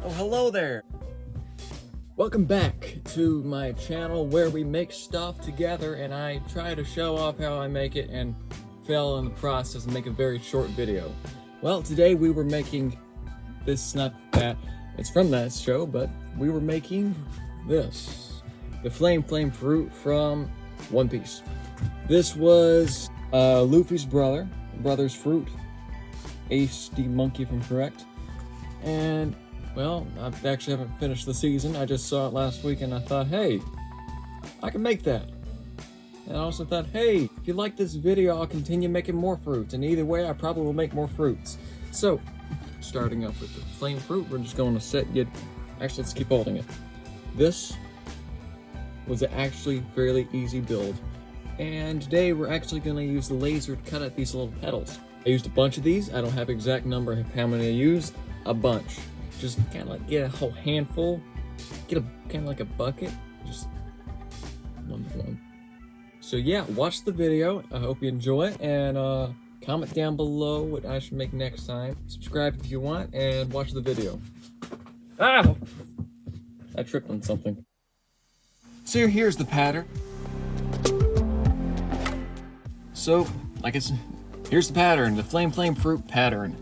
Oh, hello there! Welcome back to my channel where we make stuff together and I try to show off how I make it and fail in the process and make a very short video. Well, today we were making this, not that, it's from that show, but we were making this. The Flame Fruit from One Piece. This was Luffy's brother's fruit. Ace the monkey, if I'm correct. And, well, I actually haven't finished the season. I just saw it last week and I thought, hey, I can make that. And I also thought, hey, if you like this video, I'll continue making more fruits. And either way, I probably will make more fruits. So, starting off with the flame fruit, we're just going to actually, let's keep holding it. This was actually fairly easy build. And today we're actually going to use the laser to cut out these little petals. I used a bunch of these. I don't have exact number of how many I used. A bunch. Just kind of like get a whole handful. Get a kind of like a bucket. Just one. So yeah, watch the video. I hope you enjoy it. And comment down below what I should make next time. Subscribe if you want and watch the video. Ah! I tripped on something. So here's the pattern. So, here's the pattern, the flame fruit pattern.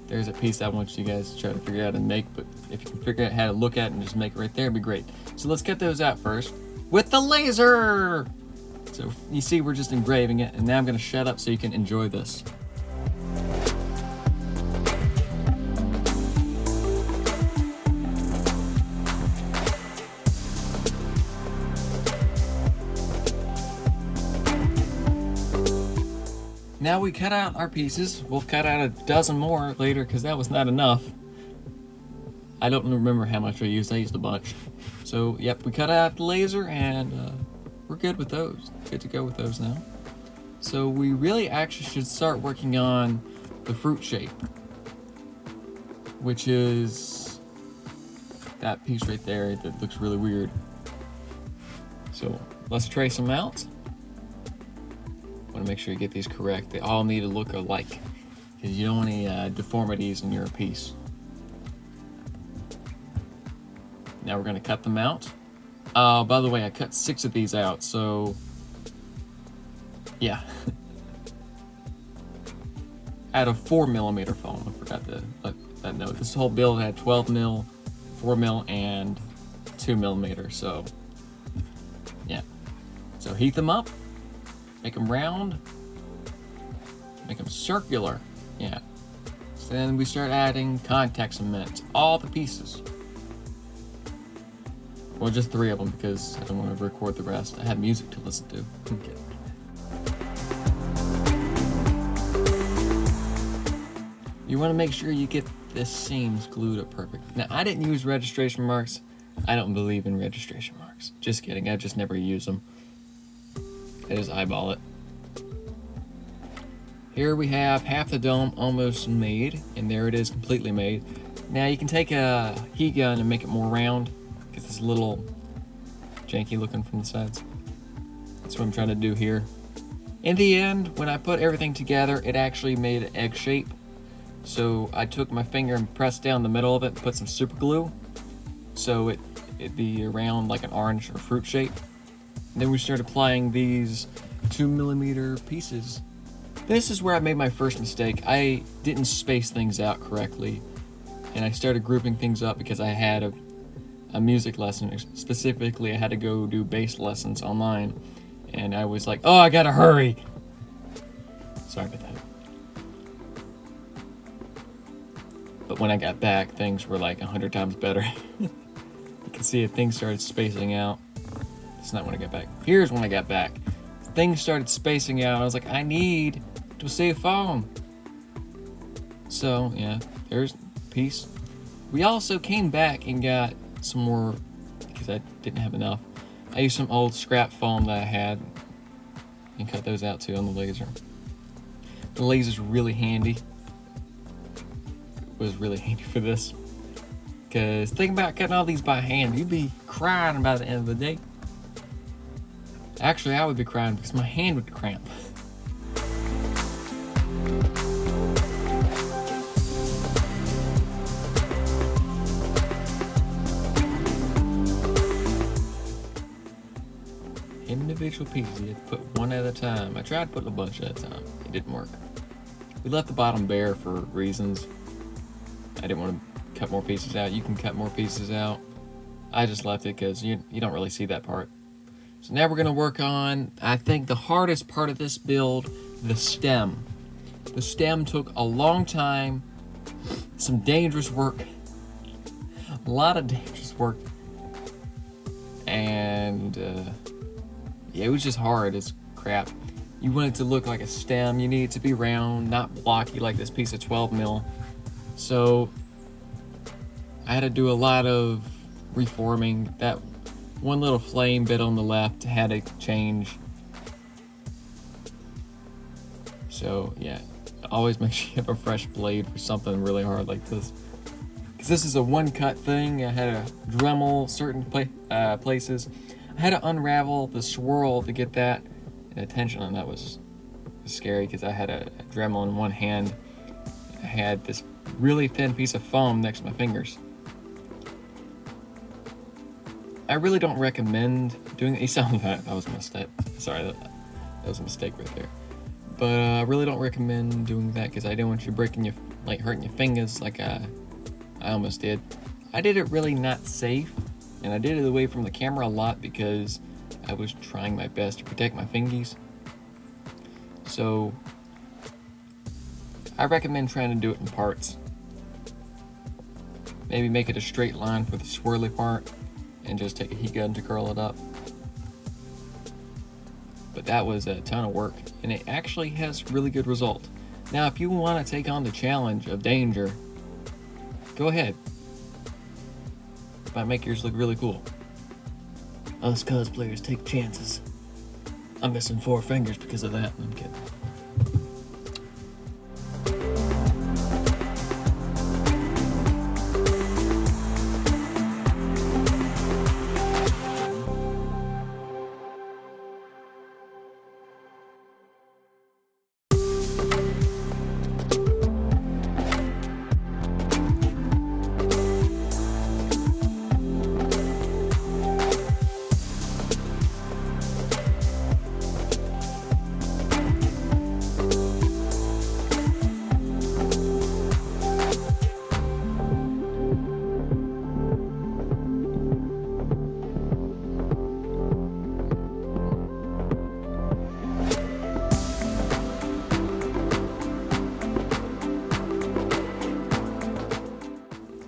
There's a piece I want you guys to try to figure out and make, but if you can figure out how to look at it and just make it right there, it'd be great. So let's cut those out first with the laser. So you see, we're just engraving it, and now I'm gonna shut up so you can enjoy this. Now we cut out our pieces. We'll cut out a dozen more later because that was not enough. I don't remember how much I used. I used a bunch. So, yep, we cut out the laser and we're good with those. Good to go with those now. So we really actually should start working on the fruit shape, which is that piece right there that looks really weird. So let's trace them out. Want to make sure you get these correct. They all need to look alike because you don't want any deformities in your piece. Now we're going to cut them out. By the way, I cut 6 of these out, so yeah. Out of 4mm foam, I forgot to let that know. This whole build had 12mm, 4mm, and 2mm, so yeah. So heat them up. Make them round, make them circular, yeah. So then we start adding contact cement to all the pieces. Well, just 3 of them because I don't want to record the rest. I have music to listen to. Okay. You want to make sure you get the seams glued up perfect. Now, I didn't use registration marks. I don't believe in registration marks. Just kidding, I just never use them. I just eyeball it. Here we have half the dome almost made, and there it is completely made. Now you can take a heat gun and make it more round, because it's a little janky looking from the sides. That's what I'm trying to do here. In the end, when I put everything together, it actually made an egg shape. So I took my finger and pressed down the middle of it and put some super glue, so it'd be around like an orange or fruit shape. Then we started applying these 2mm pieces. This is where I made my first mistake. I didn't space things out correctly, and I started grouping things up because I had a music lesson. Specifically, I had to go do bass lessons online, and I was like, oh, I gotta hurry. Sorry about that. But when I got back, things were like 100 times better. You can see if things started spacing out. It's not when I got back. Here's when I got back. Things started spacing out. I was like, I need to save foam. So, yeah, there's a piece. We also came back and got some more, because I didn't have enough. I used some old scrap foam that I had and cut those out too on the laser. The laser's really handy. It was really handy for this. Because think about cutting all these by hand. You'd be crying by the end of the day. Actually, I would be crying because my hand would cramp. individual pieces. You have to put one at a time. I tried putting a bunch at a time. It didn't work. We left the bottom bare for reasons. I didn't want to cut more pieces out. You can cut more pieces out. I just left it because you don't really see that part. So now we're going to work on, I think, the hardest part of this build, the stem. The stem took a long time, some dangerous work, a lot of dangerous work, and yeah, it was just hard as crap. You want it to look like a stem, you need it to be round, not blocky like this piece of 12 mil. So I had to do a lot of reforming. That one little flame bit on the left had to change. So yeah, always make sure you have a fresh blade for something really hard like this. Because this is a one cut thing. I had to Dremel certain places. I had to unravel the swirl to get that attention, and that was scary because I had a Dremel in one hand. I had this really thin piece of foam next to my fingers. I really don't recommend doing it. That was a mistake. Sorry, that was a mistake right there. But I really don't recommend doing that because I don't want you breaking your, hurting your fingers like I almost did. I did it really not safe, and I did it away from the camera a lot because I was trying my best to protect my fingies. So I recommend trying to do it in parts. Maybe make it a straight line for the swirly part and just take a heat gun to curl it up. But that was a ton of work, and it actually has really good result. Now, if you want to take on the challenge of danger, go ahead. It might make yours look really cool. Us cosplayers take chances. I'm missing 4 fingers because of that. I'm kidding.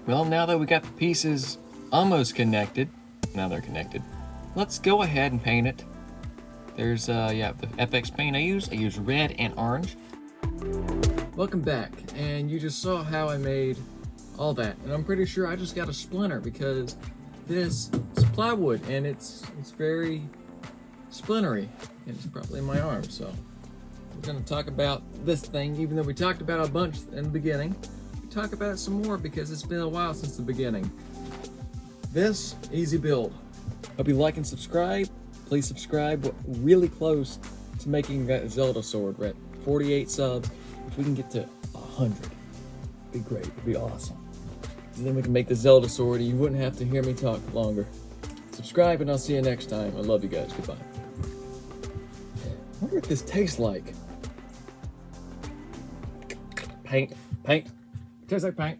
Well, now that we got the pieces almost connected, now they're connected, let's go ahead and paint it. There's, the FX paint I use red and orange. Welcome back, and you just saw how I made all that, and I'm pretty sure I just got a splinter because this is plywood, and it's very splintery, and it's probably in my arm, so we're gonna talk about this thing, even though we talked about a bunch in the beginning. Talk about it some more because it's been a while since the beginning. This, easy build. Hope you like and subscribe. Please subscribe. We're really close to making that Zelda sword. We're at 48 subs. If we can get to 100, it'd be great. It'd be awesome. And then we can make the Zelda sword and you wouldn't have to hear me talk longer. Subscribe and I'll see you next time. I love you guys. Goodbye. I wonder what this tastes like. Paint. Tastes like paint.